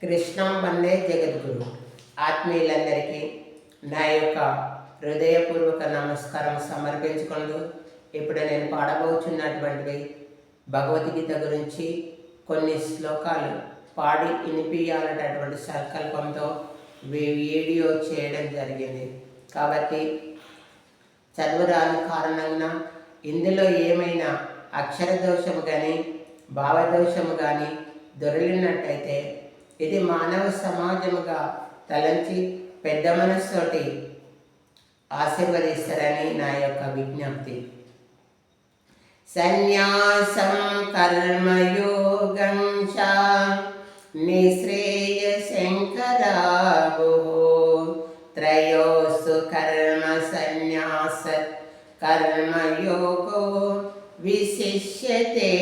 కృష్ణం వందే జగద్గురు. ఆత్మీయులందరికీ నా యొక్క హృదయపూర్వక నమస్కారం సమర్పించుకుంటూ ఇప్పుడు నేను పాడబోచున్నటువంటివి భగవద్గీత గురించి కొన్ని శ్లోకాలు పాడి వినిపించాలనేటువంటి సంకల్పంతో వీడియో చేయడం జరిగింది. కాబట్టి చదువురాని కారణంగా ఇందులో ఏమైనా అక్షర దోషము కానీ భావదోషము కానీ దొరికినట్టయితే ఇది మానవ సమాజముగా తలంచి పెద్ద మనసుతోటి ఆశీర్వదిస్తారని నా యొక్క విజ్ఞప్తి. సన్యాసం కర్మయోగం చ నిశ్రేయ శంకరాభో త్రయోస్తు కర్మ సన్యాస కర్మయోగో విశిష్యతే.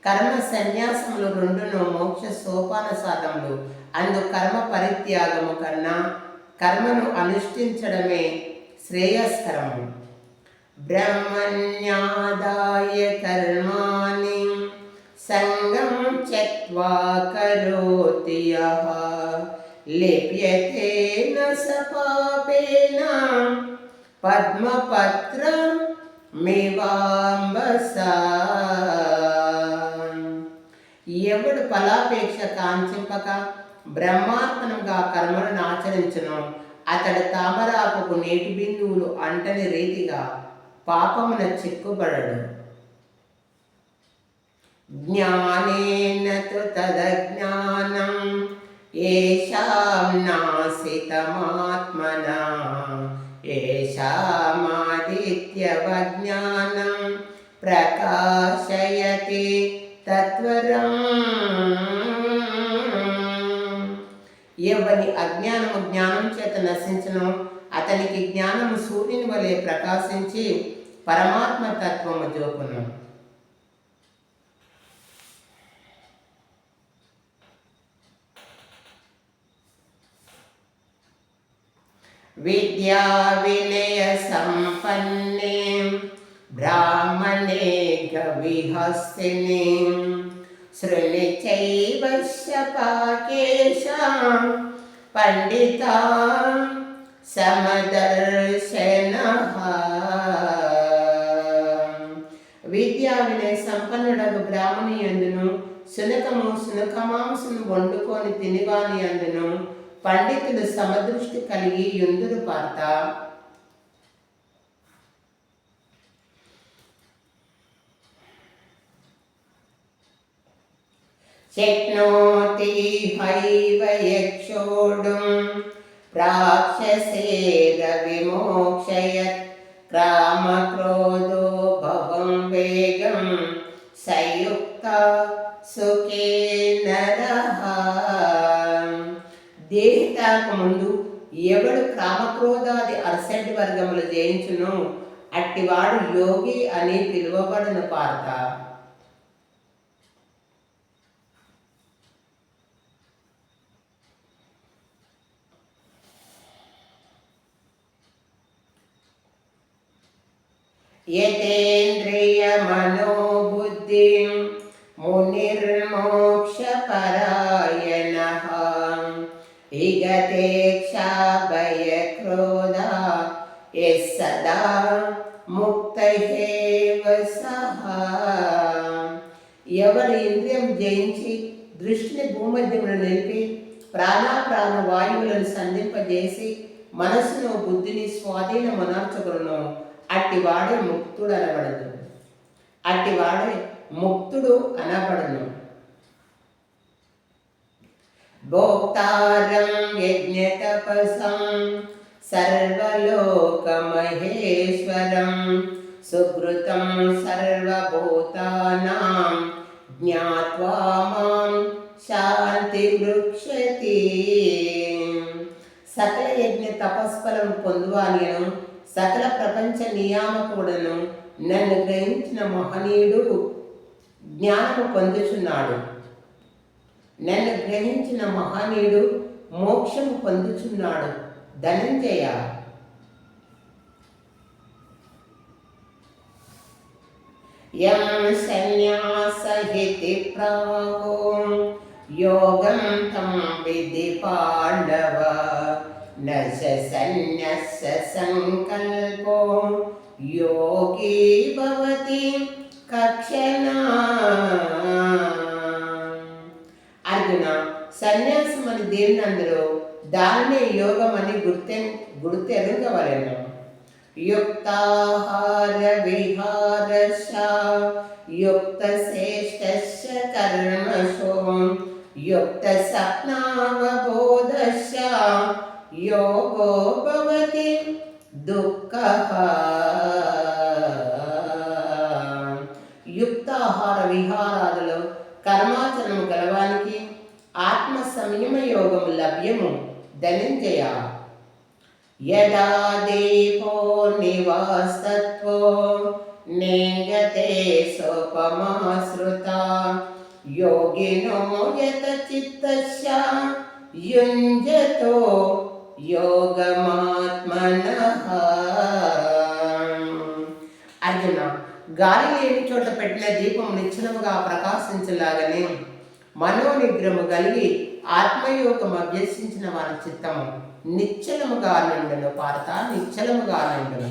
కర్మ సన్యాసములు రెండును మోక్ష సోపాన సాధములు. అందు కర్మ పరిత్యాగము కన్నా కర్మను అనుష్ఠించడమే శ్రేయస్కరము. బ్రహ్మణ్యాదాయ కర్మాణి సంగం త్యక్త్వా కరోతి యః లిప్యతే న స పాపేన పద్మపత్రం మివాంబసా. ఎవడు ఫలాపేక్ష కాంచింపక బ్రహ్మార్పణంగా కర్మలను ఆచరించును అతడు తామరాకుకు నీటి బిందువులు అంటని రీతిగా పాపమున చిక్కుబడడు. జ్ఞానేన తు తదజ్ఞానం ఏషాం నాసితమాత్మనా ఏషామాదిత్యవజ్ఞానం ప్రకాశయతి తత్వరం. ఎవని అజ్ఞానము జ్ఞానం చేత నశించను అతనికి జ్ఞానము సూర్యుని వలె ప్రకాశించి పరమాత్మ తత్వము జోపును. విద్యా వినయ సంపన్నే బ్రాహ్మణే గవిహస్తిని శృణి చైవ పాకేశాం పండిత సమదర్శనః. విద్యా వినయ సంపన్నుడగు బ్రాహ్మణి అందును సునకమాంసను వండుకొని తినివాని అందును పండితులు సమదృష్టి కలిగి యుందురు పార్త. శక్నోతి హైవ యక్షోడుం రాక్షసేర విమోక్షయత్ కామక్రోధో భవం వేగం సంయుక్త సుఖే నరః. దేహితాకు ముందు ఎవడు కామక్రోధాది అర్సెంట్ వర్గములు జయించును అట్టివాడు యోగి అని పిలువబడును పార్త. యతేంద్రియ మనోబుద్ధిం మునిర్మోక్షపరాయణః విగతేక్షా భయక్రోధా యః సదా ముక్తయేవ సః. ఎవరు ఇంద్రియం జయించి దృష్టిని భూమధ్యమును నిలిపి ప్రాణ వాయువులను సంధింపజేసి మనస్సును బుద్ధిని స్వాధీనమనర్చుకును అట్టివాడే ముక్తుడు అనబడదు. అట్టివాడే ముక్తుడు అనబడును. భోక్తారం యజ్ఞతపసం సర్వలోకమహేశ్వరం సుకృతం సర్వభూతానాం జ్ఞాత్వా మాం శాంతి వృక్షతి. సకల యజ్ఞ తపస్ఫలం పొందువానియను సకల ప్రపంచ నియామకుడును నన్ను గ్రహించిన మహనీయుడు జ్ఞానము పొందుచున్నాడు. నన్ను గ్రహించిన మహనీయుడు మోక్షము పొందుచున్నాడు. ధనంజయ యం సన్యాసహితి ప్రాహో యోగం తం విధి పాండవ నశ సన్యస్య సంకల్పో యోగి భవతి కక్షణ. అర్జున, సన్యాసం అని దేనినందరూ దాన్నే యోగం అని గుర్తెరుగవలెను. యుక్తాహార విహారశ యుక్త శ్రేష్ఠస్య కర్మషు యుక్త స్వప్నావబోధస్య యోగో భవతి దుఃఖః. యుక్తాహార విహారాదులు కర్మాచరణము గలవానికి ఆత్మ సంయమ యోగము లభ్యము. ధనంజయ, యదా దీపో నివాస్తత్వో నేంగతే సోపమాశ్రుత యోగినో యత చిత్తస్య యుంజతో యోగమాత్మనః. అర్జున, గాలి లేని చోట పెట్టిన దీపం నిశ్చలముగా ప్రకాశించలాగనే మనోనిగ్రహము కలిగి ఆత్మయోగం అభ్యసించిన వారి చిత్తము నిశ్చలముగా నుండును. పార్త, నిశ్చలముగా నుండును.